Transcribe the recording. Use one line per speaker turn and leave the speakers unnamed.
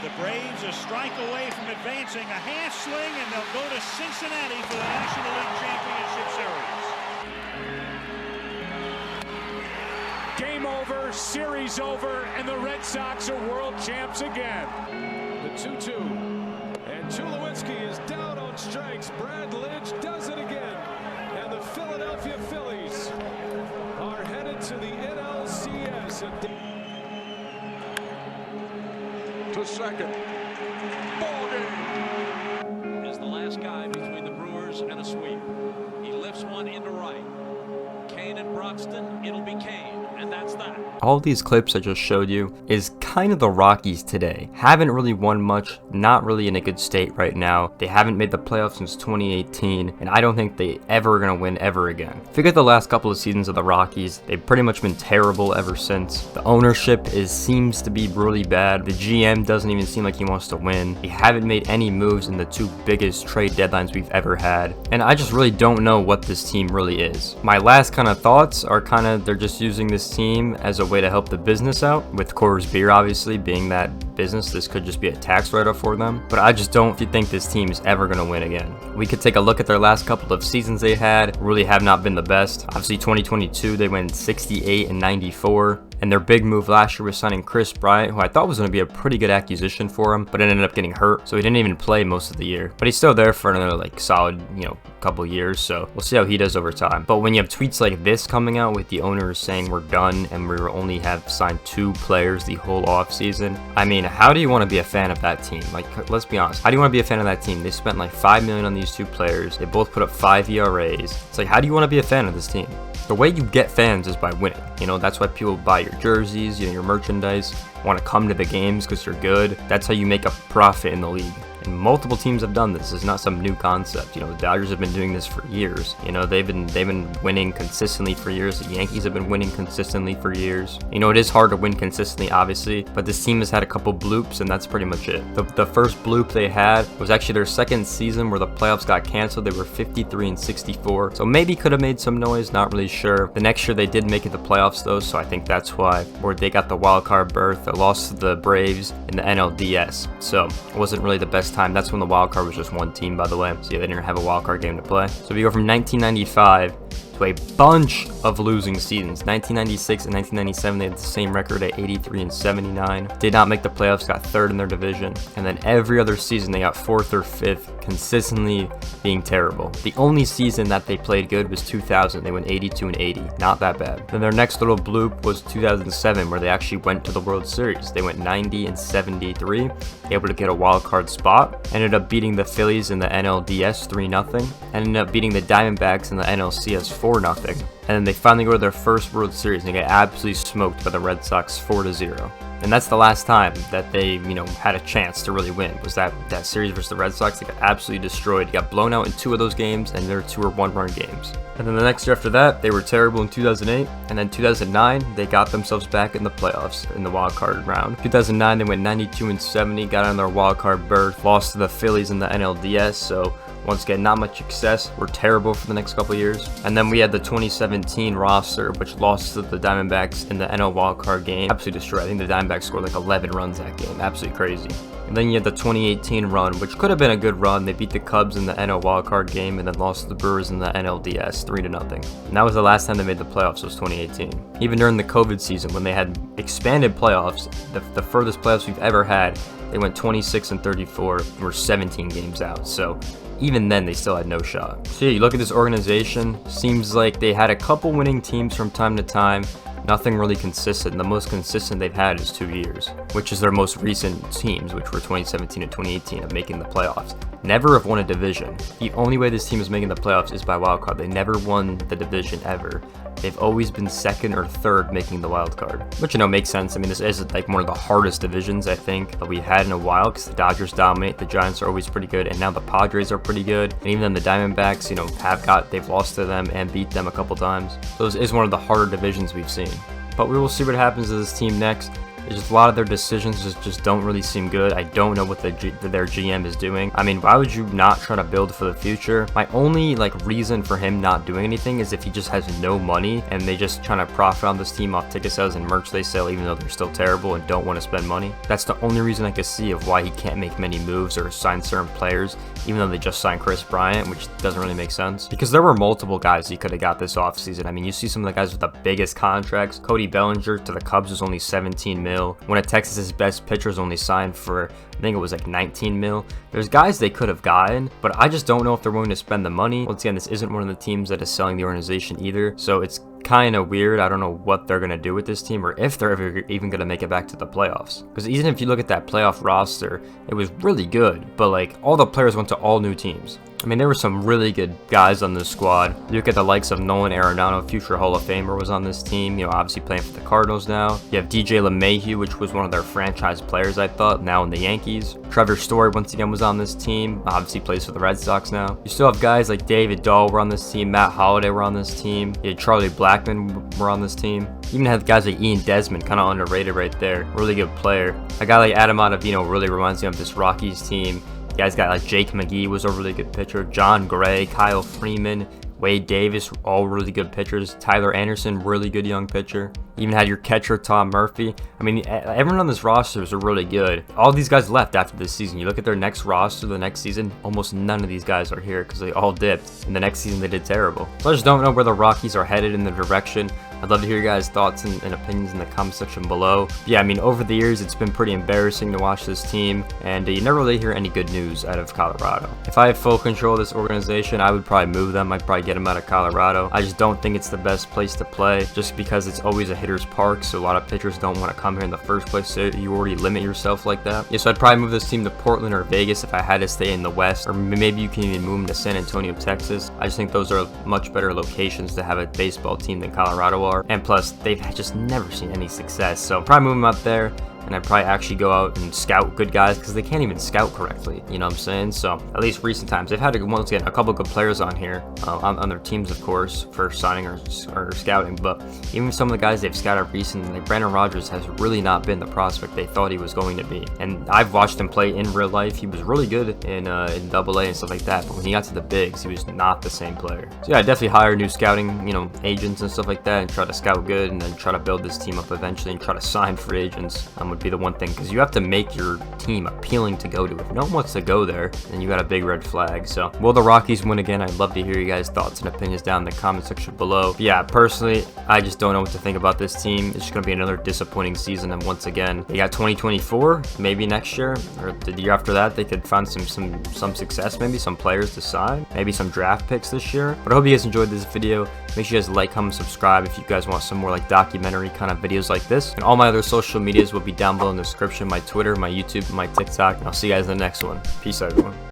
The Braves a strike away from advancing, a half swing, and they'll go to Cincinnati for the National League Championship Series.
Game over, series over, and the Red Sox are world champs again.
The 2-2, and Tulowitzki is down on strikes. Brad Lynch does it again, and the Philadelphia Phillies are headed to the NLCS.
To second. Ball game.
Is the last guy between the Brewers and a sweep. He lifts one into right. Kane and Broxton, it'll be Kane, and that's that.
All these clips I just showed you is kind of the Rockies today. Haven't really won much, not really in a good state right now. They haven't made the playoffs since 2018, and I don't think they ever are going to win ever again. If you get the last couple of seasons of the Rockies, they've pretty much been terrible ever since. The ownership seems to be really bad. The GM doesn't even seem like he wants to win. They haven't made any moves in the two biggest trade deadlines we've ever had, and I just really don't know what this team really is. My last kind of thoughts are they're just using this team as a way to help the business out, with Coors Beer obviously being that business. This could just be a tax write-off for them, but I just don't think this team is ever going to win again. We could take a look at their last couple of seasons they had, really have not been the best. Obviously 2022 they went 68 and 94. And their big move last year was signing Chris Bryant, who I thought was going to be a pretty good acquisition for him, but it ended up getting hurt, so he didn't even play most of the year. But he's still there for another solid, couple years, so we'll see how he does over time. But when you have tweets like this coming out with the owners saying we're done and we only have signed 2 players the whole offseason, I mean, how do you want to be a fan of that team? Let's be honest. How do you want to be a fan of that team? They spent $5 million on these 2 players. They both put up 5 ERAs. It's how do you want to be a fan of this team? The way you get fans is by winning. That's why people buy your jerseys, your merchandise, want to come to the games because you're good. That's how you make a profit in the league. And multiple teams have done this. It's not some new concept. The Dodgers have been doing this for years. They've been winning consistently for years. The Yankees have been winning consistently for years. It is hard to win consistently, obviously, but this team has had a couple bloops, and that's pretty much it. The first bloop they had was actually their second season where the playoffs got canceled. They were 53 and 64, so maybe could have made some noise. Not really sure. The next year they did make it the playoffs though, so I think that's why. Where they got the wild card berth. They lost to the Braves in the NLDS, so it wasn't really the best time. That's when the wild card was just one team, by the way, so yeah, they didn't have a wild card game to play. So we go from 1995 to a bunch of losing seasons. 1996 and 1997 they had the same record at 83 and 79. Did not make the playoffs, got 3rd in their division, and then every other season they got 4th or 5th, consistently being terrible. The only season that they played good was 2000. They went 82 and 80, not that bad. Then their next little bloop was 2007, where they actually went to the World Series. They went 90 and 73, able to get a wild card spot, ended up beating the Phillies in the NLDS 3-0, and ended up beating the Diamondbacks in the NLCS 4-0. And then they finally go to their first World Series and they get absolutely smoked by the Red Sox 4-0. And that's the last time that they, had a chance to really win, was that series versus the Red Sox. They got absolutely destroyed. Got blown out in 2 of those games, and their 2 were 1-run games. And then the next year after that, they were terrible in 2008. And then 2009, they got themselves back in the playoffs in the wild card round. 2009, they went 92 and 70, got on their wild card berth, lost to the Phillies in the NLDS. So once again, not much success. We're terrible for the next couple years. And then we had the 2017 roster, which lost to the Diamondbacks in the NL wildcard game. Absolutely destroyed. I think the Diamondbacks scored 11 runs that game. Absolutely crazy. And then you had the 2018 run, which could have been a good run. They beat the Cubs in the NL wildcard game and then lost to the Brewers in the NLDS 3-0. And that was the last time they made the playoffs, was 2018. Even during the COVID season, when they had expanded playoffs, the furthest playoffs we've ever had, they went 26 and 34. We're 17 games out. So even then, they still had no shot. So yeah, you look at this organization, seems like they had a couple winning teams from time to time. Nothing really consistent. The most consistent they've had is 2 years, which is their most recent teams, which were 2017 and 2018 of making the playoffs. Never have won a division. The only way this team is making the playoffs is by wild card. They never won the division ever. They've always been 2nd or 3rd making the wild card, which makes sense. I mean, this is one of the hardest divisions I think that we had in a while, because the Dodgers dominate, the Giants are always pretty good, and now the Padres are pretty good, and even then the Diamondbacks, they've lost to them and beat them a couple times. So this is one of the harder divisions we've seen. But we will see what happens to this team next. Just a lot of their decisions just don't really seem good. I don't know what their GM is doing. I mean, why would you not try to build for the future? My only like reason for him not doing anything is if he just has no money and they just trying to profit on this team off ticket sales and merch they sell, even though they're still terrible and don't want to spend money. That's the only reason I can see of why he can't make many moves or sign certain players, even though they just signed Chris Bryant, which doesn't really make sense. Because there were multiple guys he could have got this offseason. I mean, you see some of the guys with the biggest contracts. Cody Bellinger to the Cubs was only 17 mil. One of Texas's best pitchers only signed for, I think it was like 19 mil. There's guys they could have gotten, but I just don't know if they're willing to spend the money. Once again, this isn't one of the teams that is selling the organization either, so it's kind of weird. I don't know what they're going to do with this team or if they're ever even going to make it back to the playoffs. Because even if you look at that playoff roster, it was really good, but like all the players went to all new teams. I mean, there were some really good guys on this squad. You look at the likes of Nolan, Arenado, future Hall of Famer, was on this team, you know, obviously playing for the Cardinals now. You have DJ LeMahieu, which was one of their franchise players, I thought, now in the Yankees. Trevor Story, once again, was on this team, obviously plays for the Red Sox now. You still have guys like David Dahl were on this team, Matt Holliday were on this team, you had Charlie Blackmon were on this team. You even had guys like Ian Desmond, kind of underrated right there, really good player. A guy like Adam Ottavino really reminds me of this Rockies team. You guys got like Jake McGee was a really good pitcher, John Gray, Kyle Freeman, Wade Davis, all really good pitchers. Tyler Anderson, really good young pitcher. You even had your catcher, Tom Murphy. I mean, everyone on this roster is really good. All these guys left after this season. You look at their next roster the next season, almost none of these guys are here because they all dipped. And the next season they did terrible. So I just don't know where the Rockies are headed in the direction. I'd love to hear your guys' thoughts and opinions in the comment section below. But yeah, I mean, over the years, it's been pretty embarrassing to watch this team, and you never really hear any good news out of Colorado. If I had full control of this organization, I would probably move them. I'd probably get them out of Colorado. I just don't think it's the best place to play, just because it's always a hitter's park, so a lot of pitchers don't want to come here in the first place, so you already limit yourself like that. Yeah, so I'd probably move this team to Portland or Vegas if I had to stay in the West, or maybe you can even move them to San Antonio, Texas. I just think those are much better locations to have a baseball team than Colorado are, and plus, they've just never seen any success, so probably move them out there. And I'd probably actually go out and scout good guys because they can't even scout correctly, you know what I'm saying? So at least recent times, they've had, once again, a couple good players on here, on their teams, of course, for signing or scouting, but even some of the guys they've scouted recently, like Brandon Rogers has really not been the prospect they thought he was going to be. And I've watched him play in real life. He was really good in Double-A and stuff like that, but when he got to the bigs, he was not the same player. So yeah, I definitely hire new scouting, you know, agents and stuff like that, and try to scout good, and then try to build this team up eventually, and try to sign free agents. Would be the one thing, because you have to make your team appealing to go to. If no one wants to go there, then you got a big red flag. So will the Rockies win again? I'd love to hear you guys' thoughts and opinions down in the comment section below. But yeah, personally, I just don't know what to think about this team. It's just going to be another disappointing season, and once again, they got 2024, maybe next year, or the year after that, they could find some success, maybe some players to sign, maybe some draft picks this year. But I hope you guys enjoyed this video. Make sure you guys like, comment, subscribe if you guys want some more like documentary kind of videos like this. And all my other social medias will be down below in the description, my Twitter, my YouTube, and my TikTok. And I'll see you guys in the next one. Peace out, everyone.